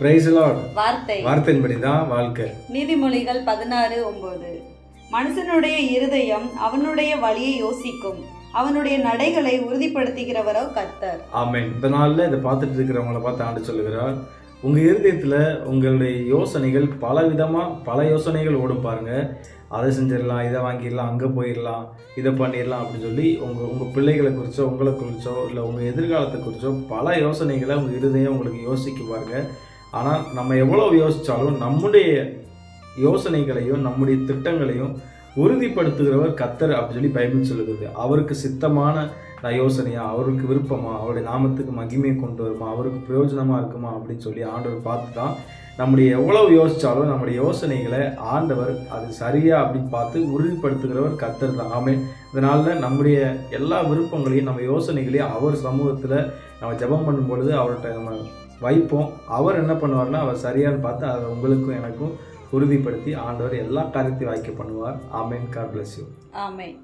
Price Lord. வார்த்தை வார்த்தையின்படிதான் வாழ்க்கை. நீதிமொழிகள் 16:9. மனுஷனுடைய இருதயம் அவனுடைய வழியை யோசிக்கும், அவனுடைய நடைகளை உறுதிப்படுத்துகிறவரோ கர்த்தர். ஆமென். இந்த நாளில் இதை பார்த்துட்டு இருக்கிறவங்கள பார்த்து ஆண்டு சொல்லுகிறார், உங்கள் இருதயத்தில் உங்களுடைய யோசனைகள் பல யோசனைகள் ஓடும் பாருங்க. அதை செஞ்சிடலாம், இதை வாங்கிடலாம், அங்கே போயிடலாம், இதை பண்ணிடலாம் அப்படின்னு சொல்லி உங்கள் பிள்ளைகளை குறித்தோ உங்களை குறித்தோ இல்லை உங்கள் எதிர்காலத்தை குறித்தோ பல யோசனைகளை உங்கள் இருதயம் உங்களுக்கு யோசிக்க பாருங்க. ஆனால் நம்ம எவ்வளோ யோசித்தாலும் நம்முடைய யோசனைகளையும் நம்முடைய திட்டங்களையும் உறுதிப்படுத்துகிறவர் கர்த்தர் அப்படின்னு சொல்லி பைபிள் சொல்லுகிறது. அவருக்கு சித்தமான யோசனையா, அவருக்கு விருப்பமா, அவருடைய நாமத்துக்கு மகிமையை கொண்டு வருமா, அவருக்கு பிரயோஜனமாக இருக்குமா அப்படின்னு சொல்லி ஆண்டவர் பார்த்து தான் நம்முடைய எவ்வளவு யோசித்தாலும் நம்முடைய யோசனைகளை ஆண்டவர் அது சரியா அப்படின்னு பார்த்து உறுதிப்படுத்துகிறவர் கர்த்தர் தான். ஆமென். இதனால நம்முடைய எல்லா விருப்பங்களையும் நம்ம யோசனைகளையும் அவர் சமூகத்தில் நம்ம ஜெபம் பண்ணும் பொழுது அவர்கிட்ட நம்ம வைப்போம். அவர் என்ன பண்ணுவார்னா அவர் சரியான்னு பார்த்து அதை உங்களுக்கும் எனக்கும் உறுதிப்படுத்தி ஆண்டவர் எல்லா காரியத்தையும் வாய்க்க பண்ணுவார். Amen. God bless you. Amen.